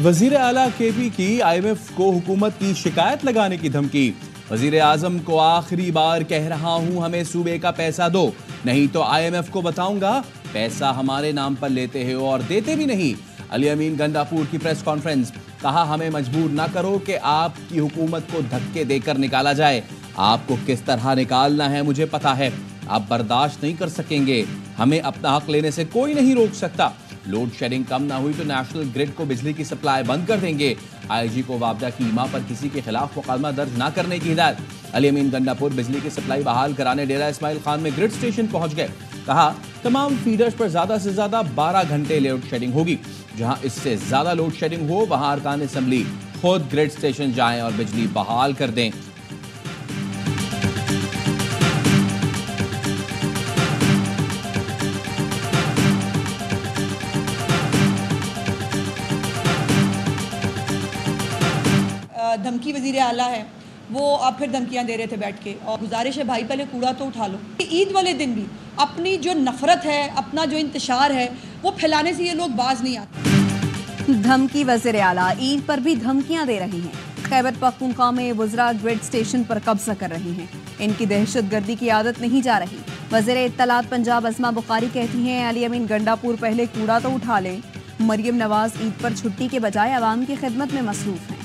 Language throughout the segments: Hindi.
वजीर आला केपी की IMF को हुकूमत की शिकायत लगाने की धमकी। वजीर आजम को आखिरी बार कह रहा हूं, हमें सूबे का पैसा दो, नहीं तो IMF को बताऊंगा पैसा हमारे नाम पर लेते हो और देते भी नहीं। अली अमीन गंडापुर की प्रेस कॉन्फ्रेंस। कहा, हमें मजबूर ना करो कि आपकी हुकूमत को धक्के देकर निकाला जाए। आपको किस तरह निकालना है मुझे पता है, आप बर्दाश्त नहीं कर सकेंगे। हमें अपना हक लेने से कोई नहीं रोक सकता। लोड शेडिंग कम ना हुई तो नेशनल ग्रिड को बिजली की सप्लाई बंद कर देंगे। IG को वापदा की ईमा पर किसी के खिलाफ मुकदमा दर्ज ना करने की हिदायत। अली अमीन गंडापुर बिजली की सप्लाई बहाल कराने डेरा इस्माइल खान में ग्रिड स्टेशन पहुंच गए। कहा, तमाम फीडर्स पर ज्यादा से ज्यादा 12 घंटे लोड शेडिंग होगी। जहां इससे ज्यादा लोड शेडिंग हो वहां अरकान असेंबली खुद ग्रिड स्टेशन जाएं और बिजली बहाल कर दें। धमकी वजीर आला है, वो अब फिर धमकियां दे रहे थे बैठ के। और गुजारिश है भाई, पहले कूड़ा तो उठा लो। ईद वाले दिन भी अपनी जो नफरत है, अपना जो इंतशार है, वो फैलाने से ये लोग बाज नहीं आते। धमकी वजीर आला ईद पर भी धमकियां दे रही हैं। खैबर पख्तूनख्वा में वज़रा ग्रिड स्टेशन पर कब्जा कर रही हैं। इनकी दहशतगर्दी की आदत नहीं जा रही। वज़ीर इत्तलात पंजाब अस्मा बुखारी कहती हैं, अली अमीन गंडापुर पहले कूड़ा तो उठा लें। मरियम नवाज ईद पर छुट्टी के बजाय आवाम की खिदमत में मसरूफ हैं।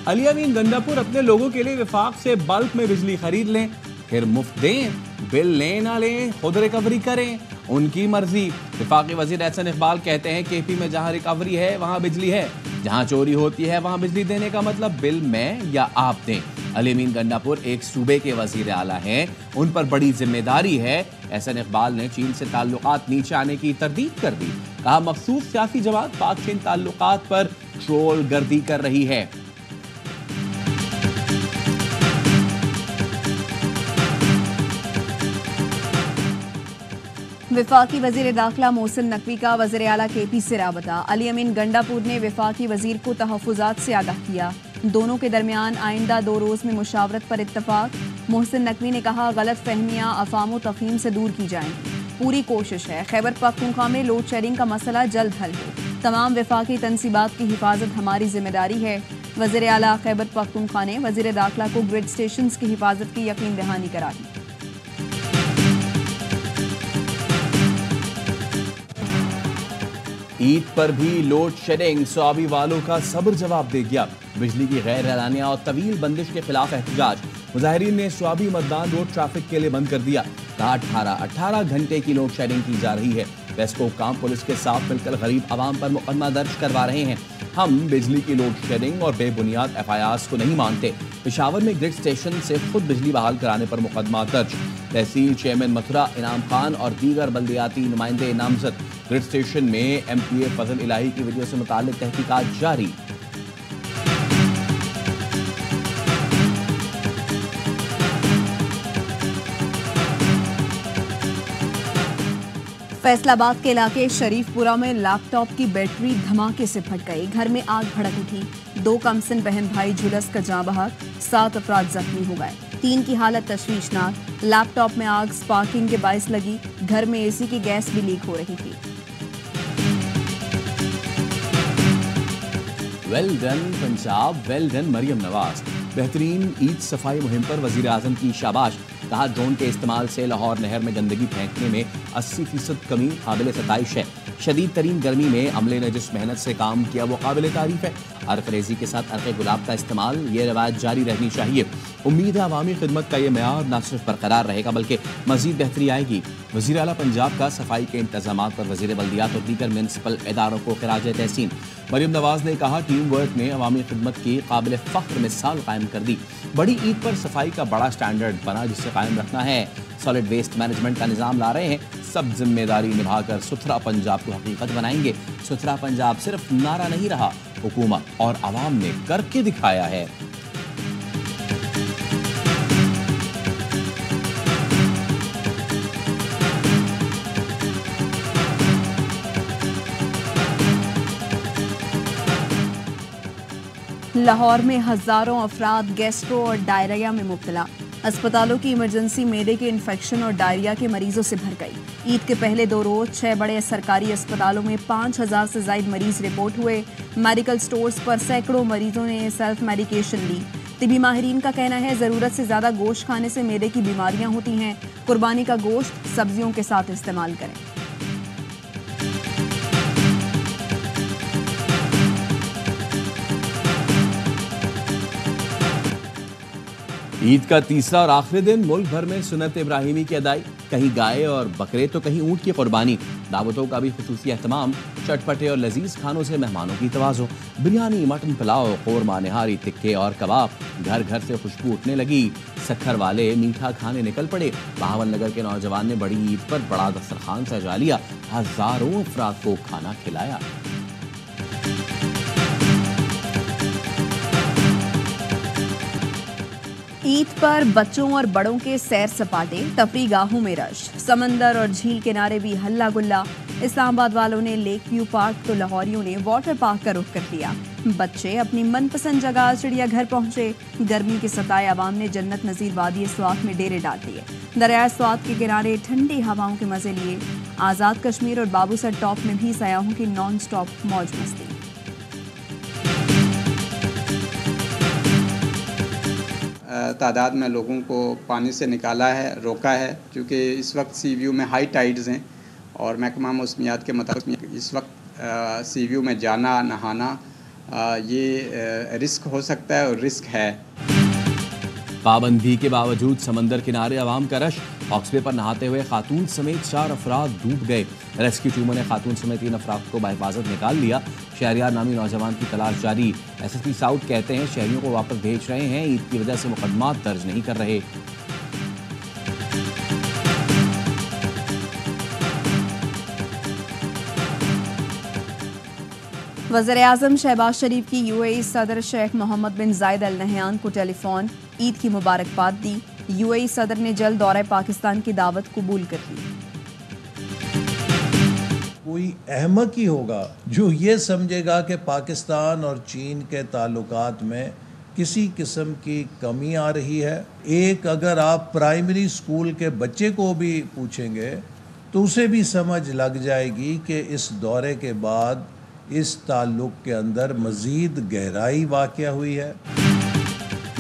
अली अमीन गंडापुर अपने लोगों के लिए विफाक से बल्क में बिजली खरीद लें, फिर मुफ्त दें, बिल लें ना लें, खुद रिकवरी करें, उनकी मर्जी। विफाकी वजीर एहसन इकबाल कहते हैं, केपी में जहां रिकवरी है वहां बिजली है, जहां चोरी होती है वहां बिजली देने का मतलब बिल मैं या आप दें। अली अमीन गंडापुर एक सूबे के वजीर आला हैं, उन पर बड़ी जिम्मेदारी है। एहसन इकबाल ने चीन से ताल्लुकात नीचे आने की तरदीद कर दी। कहा, मखसूस सियासी जमात पाक चीन ताल्लुकात पर ट्रोल गर्दी कर रही है। विफाकी वजीर दाखिला मोहसिन नकवी का वजीर आला केपी से राबता। अली अमीन गंडापुर ने विफाकी वजीर को तहफ़्फ़ुज़ात से आगाह किया। दोनों के दरमियान आइंदा 2 रोज़ में मुशावरत पर इत्तफाक। मोहसिन नकवी ने कहा, गलत फहमियाँ अफ़ाम व तफ़हीम से दूर की जाएंगी। पूरी कोशिश है खैबर पख्तूनख्वा में लोड शेडिंग का मसला जल्द हल हो। तमाम विफाकी तनसीबात की हिफाजत हमारी जिम्मेदारी है। वज़ीर आला खैबर पख्तूनख्वा ने वज़ीर दाखिला को ग्रिड स्टेशन की हिफाजत की यकीन दहानी करा दी। ईद पर भी लोड शेडिंग, स्वाबी वालों का सब्र जवाब दे गया। बिजली की गैर एलानिया और तवील बंदिश के खिलाफ एहतजाज। मुजाहिरीन ने स्वाबी मतदान रोड ट्रैफिक के लिए बंद कर दिया। कहा, 18 घंटे की लोड शेडिंग की जा रही है। वेस्को काम पुलिस के साथ मिलकर गरीब आवाम पर मुकदमा दर्ज करवा रहे हैं। हम बिजली की लोड शेडिंग और बेबुनियाद FIRs को नहीं मानते। पेशावर में ग्रिड स्टेशन से खुद बिजली बहाल कराने पर मुकदमा दर्ज। तहसील चेयरमैन मथुरा इनाम खान और दीगर बल्दियाती नुमाइंदे नामजद। ग्रिड स्टेशन में MPA फजल इलाही की वीडियो से मुताल्लिक तहकीकात जारी। फैसलाबाद के इलाके शरीफपुरा में लैपटॉप की बैटरी धमाके से फट गई। घर में आग भड़क उठी। 2 कमसिन बहन भाई झुलस कर जाँ बहक। 7 अफराद जख्मी हो गए। 3 की हालत तशवीशनाक। लैपटॉप में आग स्पार्किंग के बायस लगी। घर में AC की गैस भी लीक हो रही थी। Well done Punjab, well done Maryam Nawaz. बेहतरीन ईद सफाई मुहिम पर वजीर आजम की शाबाश। कहा, ड्रोन के इस्तेमाल से लाहौर नहर में गंदगी फेंकने में 80% कमी काबिल सताइश है। शदीद तरीन गर्मी में अमले ने जिस मेहनत से काम किया वो काबिल तारीफ है। अर्क-रेज़ी के साथ अर्क गुलाब का इस्तेमाल, ये रवायत जारी रहनी चाहिए। उम्मीद है अवामी खिदमत का ये मेयार न सिर्फ बरकरार रहेगा बल्कि मजीद बेहतरी आएगी। वज़ीर आला पंजाब का सफाई के इंतजामात पर वज़ीर बल्दियात और दीगर म्यूनसिपल इदारों को खिराज तहसीन। मरियम नवाज ने कहा, टीम वर्क ने अवामी खिदमत की काबिल फ़ख्र मिसाल कायम कर दी। बड़ी ईद पर सफाई का बड़ा स्टैंडर्ड बना जिसे कायम रखना है। सॉलिड वेस्ट मैनेजमेंट का निज़ाम ला रहे हैं। सब जिम्मेदारी निभाकर सुथरा पंजाब को हकीकत बनाएंगे। सुथरा पंजाब सिर्फ नारा नहीं रहा, हुकूमत और आवाम ने करके दिखाया है। लाहौर में हजारों अफराद गैस्ट्रो और डायरिया में मुब्तला। अस्पतालों की इमरजेंसी मेडे के इन्फेक्शन और डायरिया के मरीजों से भर गई। ईद के पहले 2 रोज 6 बड़े सरकारी अस्पतालों में 5000 से ज्यादा मरीज रिपोर्ट हुए। मेडिकल स्टोर्स पर सैकड़ों मरीजों ने सेल्फ मेडिकेशन ली। तिबी माहिरीन का कहना है जरूरत से ज्यादा गोश्त खाने से मेदे की बीमारियां होती हैं। कुर्बानी का गोश्त सब्जियों के साथ इस्तेमाल करें। ईद का तीसरा और आखिरी दिन मुल्क भर में सुन्नत इब्राहिमी की अदाई, कहीं गाय और बकरे तो कहीं ऊंट की कुर्बानी। दावतों का भी खुसूसी एहतमाम, चटपटे और लजीज खानों से मेहमानों की तवाज़ो। बिरयानी, मटन पुलाव, कौरमा, निहारी, तिक्के और कबाब। घर घर से खुशबू उठने लगी। सक्खर वाले मीठा खाने निकल पड़े। बहावल नगर के नौजवान ने बड़ी ईद पर बड़ा दस्तरखान सजा लिया। हजारों अफराद को खाना खिलाया। ईद पर बच्चों और बड़ों के सैर सपाटे, तफरीगाहों में रश, समंदर और झील किनारे भी हल्ला गुल्ला। इस्लामाबाद वालों ने लेक व्यू पार्क तो लाहौरियों ने वाटर पार्क का रुख कर लिया। बच्चे अपनी मनपसंद जगह चिड़ियाघर पहुंचे। गर्मी के सताए आवाम ने जन्नत नजीर वादी स्वात में डेरे डाल दिए। दरिया स्वात के किनारे ठंडी हवाओं के मजे लिए। आज़ाद कश्मीर और बाबूसर टॉप में भी सयाहों की नॉन स्टॉप मौज मस्ती। तादाद में लोगों को पानी से निकाला है, रोका है, क्योंकि इस वक्त सी व्यू में हाई टाइड्स हैं और महकमा मौसमियात के मुताबिक इस वक्त सी व्यू में जाना, नहाना ये रिस्क हो सकता है और रिस्क है। पाबंदी के बावजूद समंदर किनारे अवाम का रश। हॉक्सवे पर नहाते हुए खातून समेत 4 अफराद डूब गए। रेस्क्यू टीमों ने खातून समेत 3 अफराद को बाहिफाजत निकाल लिया। शहरियार नामी नौजवान की तलाश जारी। SSP साउथ कहते हैं शहरियों को वापस भेज रहे हैं। ईद की वजह से मुकदमात दर्ज नहीं कर रहे। वज़ीर-ए-आज़म शहबाज शरीफ की UAE सदर शेख मोहम्मद बिन जायद अल नहयान को टेलीफोन, ईद की मुबारकबाद दी। UAE सदर ने जल्द दौरे पाकिस्तान की दावत कबूल कर ली। कोई अहमक ही होगा जो ये समझेगा कि पाकिस्तान और चीन के ताल्लुकात में किसी किस्म की कमी आ रही है। एक अगर आप प्राइमरी स्कूल के बच्चे को भी पूछेंगे तो उसे भी समझ लग जाएगी कि इस दौरे के बाद इस ताल्लुक के अंदर मजीद गहराई वाक़या हुई है।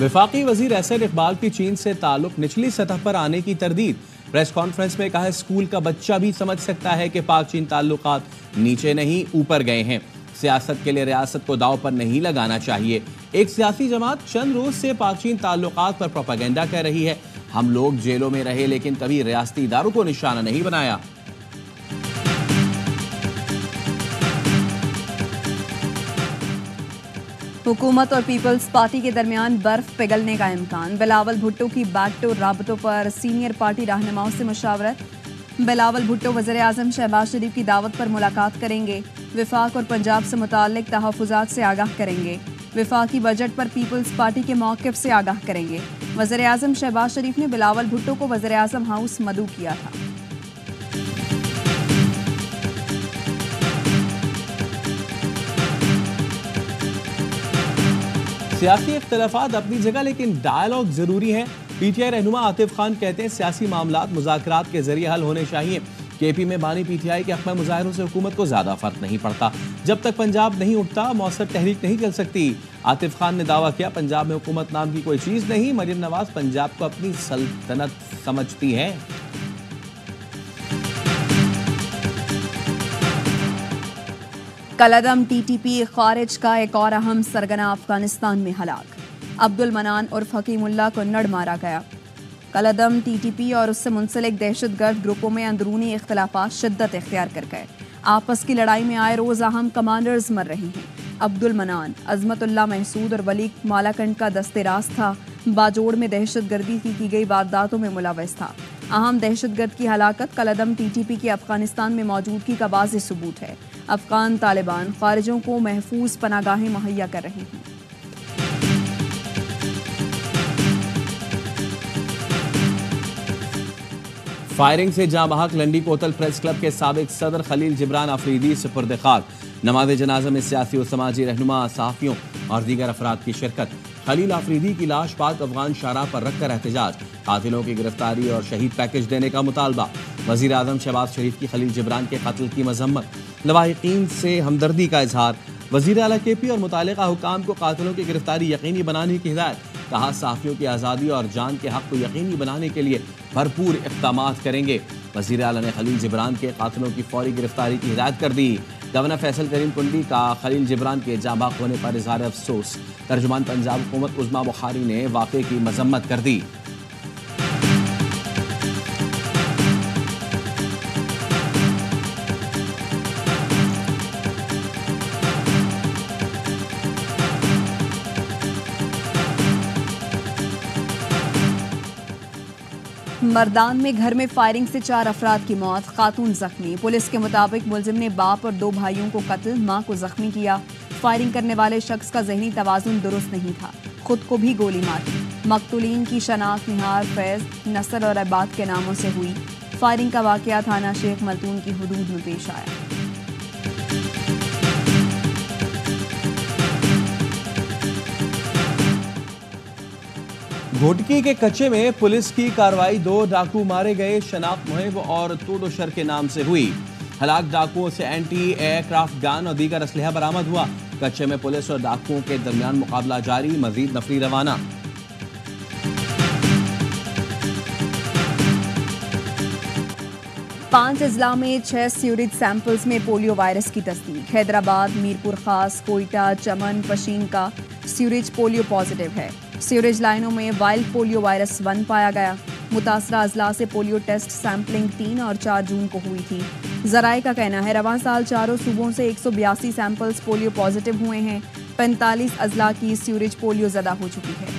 वफाकी वजीर एहसन इकबाल की चीन से ताल्लुक निचली सतह पर आने की तरदीद। प्रेस कॉन्फ्रेंस में कहा स्कूल का बच्चा भी समझ सकता है कि पाक चीन ताल्लुकात नीचे नहीं ऊपर गए हैं। सियासत के लिए रियासत को दाव पर नहीं लगाना चाहिए। एक सियासी जमात चंद रोज से पाक चीन ताल्लुकात पर प्रोपेगेंडा कर रही है। हम लोग जेलों में रहे लेकिन कभी रियासती इदारों को निशाना नहीं बनाया। हुकूमत और पीपल्स पार्टी के दरमियान बर्फ पिघलने का इम्कान। बिलावल भुट्टो की बैकडोर राबतों पर सीनियर पार्टी रहनुमाओं से मुशावरत। बिलावल भुट्टो वज़ीर-ए-आज़म शहबाज शरीफ की दावत पर मुलाकात करेंगे। विफाक और पंजाब से मुताल्लिक तहफ़्फ़ुज़ात से आगाह करेंगे। विफाकी बजट पर पीपल्स पार्टी के मौक़िफ़ से आगाह करेंगे। वज़ीर-ए-आज़म शहबाज शरीफ ने बिलावल भुट्टो को वज़ीर-ए-आज़म हाउस मदऊ किया था। सियासी इख्तलाफात अपनी जगह लेकिन डायलॉग जरूरी है। PTI रहनुमा आतिफ खान कहते हैं सियासी मामलात मुज़ाकरात के जरिए हल होने चाहिए। KP में बानी PTI के हक़ में मुज़ाहिरों से हुकूमत को ज्यादा फर्क नहीं पड़ता। जब तक पंजाब नहीं उठता मौसर तहरीक नहीं चल सकती। आतिफ खान ने दावा किया पंजाब में हुकूमत नाम की कोई चीज नहीं। मरियम नवाज पंजाब को अपनी सल्तनत समझती है। कलअदम TTP खारिज का एक और अहम सरगना अफगानिस्तान में हलाक। अब्दुल मनान उर्फ हकीमुल्लाह को नड़ मारा गया। कलअदम TTP और उससे मुंसलिक दहशतगर्द ग्रुपों में अंदरूनी इख्तलाफात शिद्दत इख्तियार कर गए। आपस की लड़ाई में आए रोज अहम कमांडर्स मर रहे हैं। अब्दुल मनान अजमतुल्लाह महसूद और वली मालाकंड का दस्तेराज था। बाजोड़ में दहशतगर्दी की गई वारदातों में मुलव्वस था। अहम दहशतगर्द की हलाकत कलअदम TTP की अफगानिस्तान में मौजूदगी का वाज़ेह सबूत है। अफगान तालिबान खारिजों को महफूज पनागाहें मुहैया कर रहे हैं। फायरिंग से जाँ बहक लंडी कोतल प्रेस क्लब के साबिक सदर खलील जिब्रान अफरीदी सुपुर्द खाक। नमाज़ जनाजा में सियासी और समाजी रहनुमा, सहाफ़ियों और दीगर अफराद की शिरकत। खलील आफरीदी की लाश पाक अफगान शाहराह पर रखकर एहतजाज, कातिलों की गिरफ्तारी और शहीद पैकेज देने का मुतालबा। वजीर आजम शहबाज शरीफ की खलील जिब्रान के कत्ल की मजम्मत, लवाहिकीन से हमदर्दी का इजहार। वजीर आला KP और मुतालिका हुकाम को कातिलों की गिरफ्तारी यकीनी बनाने की हिदायत। कहा सहाफ़ियों की आज़ादी और जान के हक़ को यकीनी बनाने के लिए भरपूर इक़दामात करेंगे। वज़ीर आला ने खलील जिब्रान के कातिलों की फौरी गिरफ्तारी की हिदायत कर दी। गवर्नर फैसल करीम कुंडी का खलील जिब्रान के जाबाक होने पर इज़हार अफसोस। तर्जुमान पंजाब हुकूमत उज़्मा बुखारी ने वाक़े की मजम्मत कर दी। मर्दान में घर में फायरिंग से 4 अफराद की मौत, खातून जख्मी। पुलिस के मुताबिक मुलजिम ने बाप और 2 भाइयों को कत्ल, मां को जख्मी किया। फायरिंग करने वाले शख्स का जहनी तवाजुन दुरुस्त नहीं था, खुद को भी गोली मारी। मकतूलीन की शनाख्त निहार, फैज, नसर और अबाद के नामों से हुई। फायरिंग का वाकया थाना शेख मलतून की हुदूद में पेश आया। घोटकी के कच्चे में पुलिस की कार्रवाई, 2 डाकू मारे गए। शनाख्त मुहिम और तोड़ोशर के नाम से हुई। हलाक डाकुओं से एंटी एयरक्राफ्ट गन और दीगर असलहा बरामद हुआ। कच्चे में पुलिस और डाकुओं के दरमियान मुकाबला जारी, मजीद नफरी रवाना। पांच अजला में 6 सीवरेज सैंपल्स में पोलियो वायरस की तस्दीक। हैदराबाद, मीरपुर खास, कोयटा, चमन, पशीन का सीवरेज पोलियो पॉजिटिव है। सीवरेज लाइनों में वाइल्ड पोलियो वायरस 1 पाया गया। मुतासरा अजला से पोलियो टेस्ट सैंपलिंग 3 और 4 जून को हुई थी। जराए का कहना है रवां साल चारों सूबों से 182 सैंपल्स पोलियो पॉजिटिव हुए हैं। 45 अजला की सीवरेज पोलियो ज़दा हो चुकी है।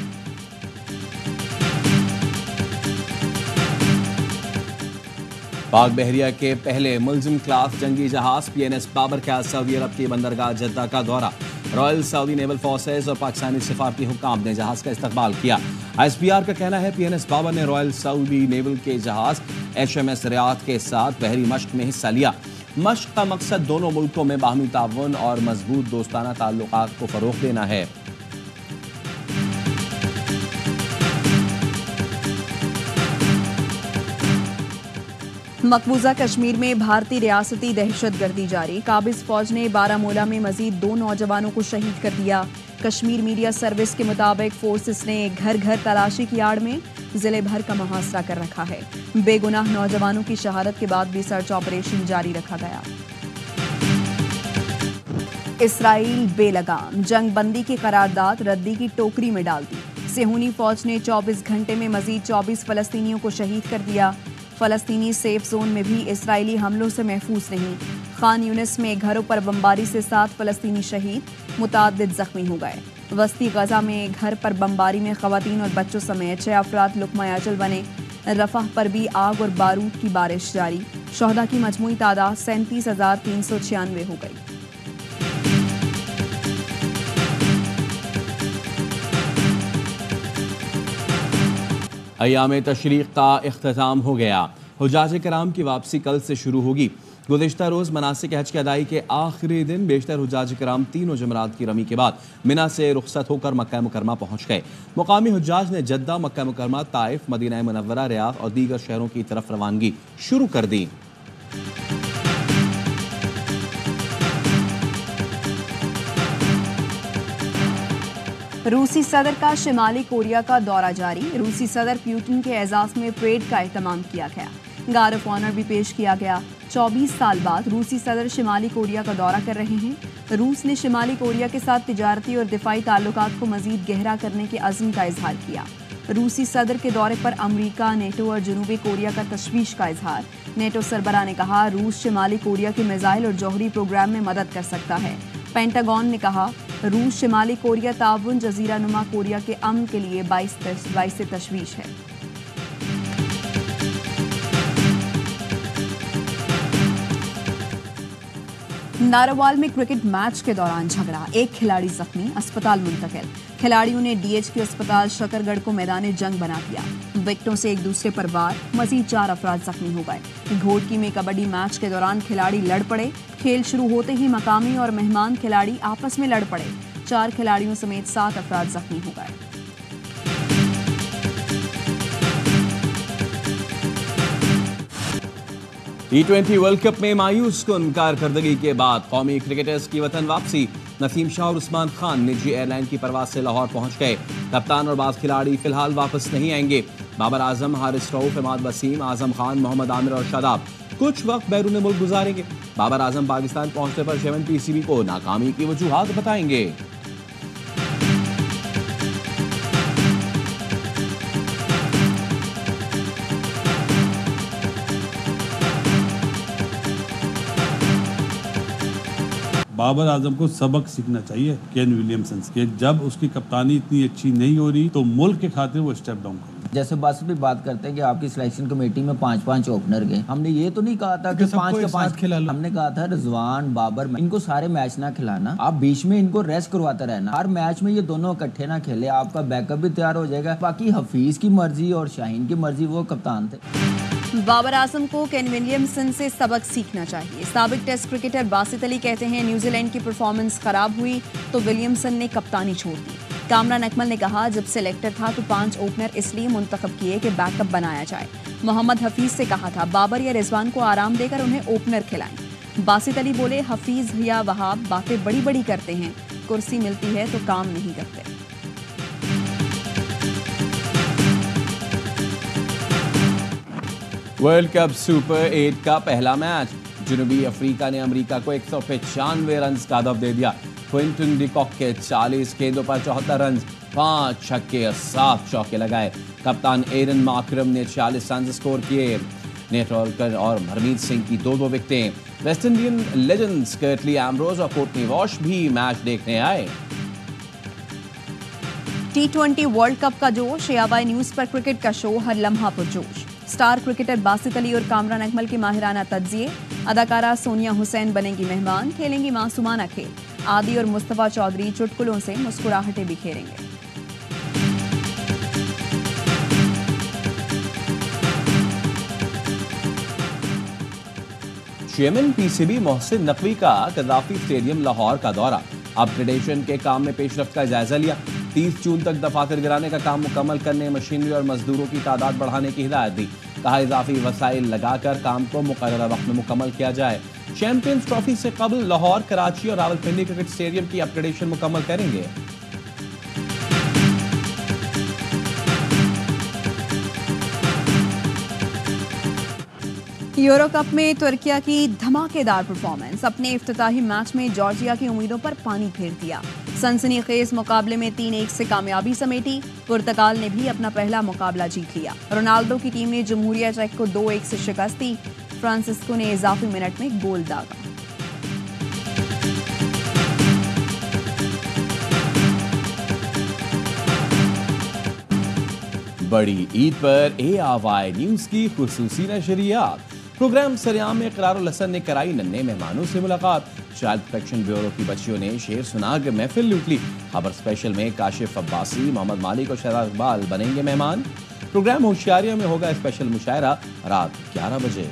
पाक बहरिया के पहले मुल्जिम क्लास जंगी जहाज PNS बाबर का सऊदी अरब की बंदरगाह जद्दा का दौरा। रॉयल सऊदी नेवल फोर्सेज और पाकिस्तानी सिफारती हुकाम ने जहाज का इस्तकबाल किया। ISPR का कहना है PNS बाबर ने रॉयल सऊदी नेवल के जहाज HMS रियाद के साथ बहरी मश्क में हिस्सा लिया। मश्क का मकसद दोनों मुल्कों में बाहमी ताउन और मजबूत दोस्ताना ताल्लुकात को फरोग देना है। मकबूजा कश्मीर में भारतीय रियासती दहशतगर्दी जारी। काबिज फौज ने बारामूला में मजीद 2 नौजवानों को शहीद कर दिया। कश्मीर मीडिया सर्विस के मुताबिक फोर्सेस ने घर घर तलाशी की आड़ में जिले भर का मुहासरा कर रखा है। बेगुनाह नौजवानों की शहादत के बाद भी सर्च ऑपरेशन जारी रखा गया। इसराइल बेलगाम, जंग बंदी की करारदाद रद्दी की टोकरी में डाल दी। सेहूनी फौज ने 24 घंटे में मजीद 24 फलस्तीनियों को शहीद कर दिया। फलस्तीनी सेफ जोन में भी इसराइली हमलों से महफूज नहीं। खान यूनिस में घरों पर बमबारी से 7 फलस्तीनी शहीद, मुताद्दिद जख्मी हो गए। वस्ती गजा में घर पर बमबारी में खवातीन और बच्चों समेत 6 अफराद लुकमा अजल बने। रफाह पर भी आग और बारूद की बारिश जारी। शहदा की मजमूई तादाद 37,396 हो गई। अय्याम तशरीक़ का इख्तिताम हो गया। हुज्जाज कराम की वापसी कल से शुरू होगी। गुज़िश्ता रोज़ मनासिक हज की अदाई के आखिरी दिन बेशतर हुज्जाज कराम 3 जमरात की रमी के बाद मिना से रुखसत होकर मक्का मुकरमा पहुँच गए। मुकामी हुज्जाज ने जद्दा, मक्का मुकरमा, ताइफ, मदीना मुनव्वरा, रियाद और दीगर शहरों की तरफ रवानगी शुरू कर दी। रूसी सदर का शिमाली कोरिया का दौरा जारी। रूसी सदर पुतिन के एजाज में परेड का एहतमाम किया गया। गार्ड ऑफ ऑनर भी पेश किया गया। 24 साल बाद रूसी सदर शिमाली कोरिया का दौरा कर रहे हैं। रूस ने शिमाली कोरिया के साथ तिजारती और दिफाई ताल्लुकात को मजीद गहरा करने के अज़्म का इजहार किया। रूसी सदर के दौरे पर अमरीका, नेटो और जनूबी कोरिया का तशवीश का इजहार। नेटो सरबराह ने कहा रूस शिमाली कोरिया के मिसाइल और जौहरी प्रोग्राम में मदद कर सकता है। पेंटागन ने कहा रूस शिमाली कोरिया ताउन जजीरा नुमा कोरिया के अमन के लिए बाइस तशवीश है। नारोवाल में क्रिकेट मैच के दौरान झगड़ा, 1 खिलाड़ी जख्मी, अस्पताल मुंतकिल। खिलाड़ियों ने DHQ अस्पताल शकरगढ़ को मैदान जंग बना दिया। विकेटों से एक दूसरे पर वार, मजीद 4 अफराद जख्मी हो गए। घोटकी में कबड्डी मैच के दौरान खिलाड़ी लड़ पड़े। खेल शुरू होते ही मकामी और मेहमान खिलाड़ी आपस में लड़ पड़े। 4 खिलाड़ियों समेत 7 अफराद जख्मी हो गए। T20 वर्ल्ड कप में मायूस कुन कारकर्दगी के बाद कौमी क्रिकेटर्स की वतन वापसी। नसीम शाह और उस्मान खान निजी एयरलाइन की परवाज से लाहौर पहुंच गए। कप्तान और बाज खिलाड़ी फिलहाल वापस नहीं आएंगे। बाबर आजम, हारिस रऊफ, इमाद वसीम, आजम खान, मोहम्मद आमिर और शादाब कुछ वक्त बैरून मुल्क गुजारेंगे। बाबर आजम पाकिस्तान पहुंचने पर 7 PCB को नाकामी की वजूहात बताएंगे। बाबर आजम को सबक सीखना चाहिए केन विलियमसन से। जब उसकी कप्तानी इतनी अच्छी नहीं हो रही तो मुल्क के खातिर वो स्टेप डाउन करें। जैसे बस भी बात करते हैं कि आपकी सिलेक्शन कमेटी में 5-5 ओपनर गए, हमने ये तो नहीं कहा था कि 5 के 5 खिला लो। हमने कहा था रिजवान, बाबर, इनको सारे मैच ना खिलाना, आप बीच में इनको रेस्ट करवाते रहना। हर मैच में ये दोनों इकट्ठे ना खेले, आपका बैकअप भी तैयार हो जाएगा। बाकी हफीज की मर्जी और शाहीन की मर्जी, वो कप्तान थे। बाबर आजम को केन विलियमसन से सबक सीखना चाहिए। साबिक टेस्ट क्रिकेटर बासित अली कहते हैं न्यूजीलैंड की परफॉर्मेंस खराब हुई तो विलियमसन ने कप्तानी छोड़ दी। कामरान अकमल ने कहा जब सिलेक्टर था तो 5 ओपनर इसलिए मुंतखब किए कि बैकअप बनाया जाए। मोहम्मद हफीज से कहा था बाबर या रिजवान को आराम देकर उन्हें ओपनर खिलाएं। बासित अली बोले हफीज या वहाब बातें बड़ी बड़ी करते हैं, कुर्सी मिलती है तो काम नहीं करते। वर्ल्ड कप सुपर 8 का पहला मैच। जनूबी अफ्रीका ने अमेरिका को 195 रन का हदफ दे दिया। क्विंटन डिकॉक के 40 गेंदों पर 74 रन, 5 छक्के और 7 चौके लगाए। कप्तान एरन माकरम ने 40 रन स्कोर किए। नेट हॉलकर और हरमीत सिंह की 2-2 विकेटें। West Indian legends Curtly Ambrose और कोर्टनी वॉश भी मैच देखने आए। T20 वर्ल्ड कप का जोश। AY न्यूज पर क्रिकेट का शो हर लम्हा पुरजोश। स्टार क्रिकेटर बासित अली और कामरान अकमल के माहिराना तज्जिए। अदाकारा सोनिया हुसैन बनेंगी मेहमान, खेलेंगी मासूमाना खेल। आदि और मुस्तफा चौधरी चुटकुलों से मुस्कुराहटें बिखेरेंगे। चेयरमैन PCB मोहसिन नकवी का कदाफी स्टेडियम लाहौर का दौरा। अपग्रेडेशन के काम में पेशरफ्त का जायजा लिया। 30 जून तक दफातर गिराने का काम मुकम्मल करने, मशीनरी और मजदूरों की तादाद बढ़ाने की हिदायत दी। कहा इजाफी वसाइल लगाकर काम को मुकर्ररा वक्त में मुकम्मल किया जाए। चैंपियंस ट्रॉफी से कबल लाहौर, कराची और रावलपिंडी क्रिकेट स्टेडियम की अपग्रेडेशन मुकम्मल करेंगे। यूरो कप में तुर्किया की धमाकेदार परफॉर्मेंस। अपने इफ्तिताही मैच में जॉर्जिया की उम्मीदों पर पानी फेर दिया। सनसनीखेज मुकाबले में 3-1 से कामयाबी समेटी। पुर्तगाल ने भी अपना पहला मुकाबला जीत लिया। रोनाल्डो की टीम ने जमहूरिया चेक को 2-1 से शिकस्त दी। फ्रांसिस्को ने इजाफी मिनट में गोल दागा। बड़ी ईद पर AY न्यूज की खुसूसी नशरियात। प्रोग्राम सरेआम में इकरार लसन ने कराई नन्हे मेहमानों से मुलाकात। चाइल्ड प्रोटेक्शन ब्यूरो की बच्चियों ने शेर सुनाकर महफिल लूट ली। खबर स्पेशल में काशिफ अब्बासी, मोहम्मद मालिक और शहजाद इकबाल बनेंगे मेहमान। प्रोग्राम होशियारियों में होगा स्पेशल मुशायरा रात 11 बजे।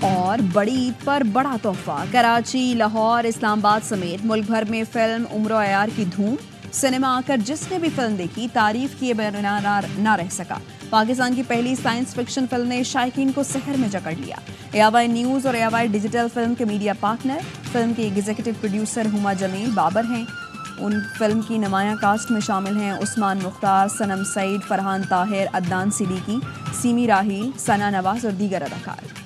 और बड़ी ईद पर बड़ा तोहफा। कराची, लाहौर, इस्लामाबाद समेत मुल्क भर में फिल्म उम्र अयार की धूम। सिनेमा आकर जिसने भी फिल्म देखी तारीफ किए बिना ना रह सका। पाकिस्तान की पहली साइंस फिक्शन फिल्म ने शायकीन को सहर में जकड़ लिया। AY न्यूज़ और AY डिजिटल फिल्म के मीडिया पार्टनर। फिल्म के एग्जीक्यूटिव प्रोड्यूसर हुमा जमील बाबर हैं। उन फिल्म की नुमाया कास्ट में शामिल हैं उस्मान मुख्तार, सनम सईद, फरहान ताहिर, अदनान सिद्दीकी, सीमी राहील, सना नवाज और दीगर अदाकार।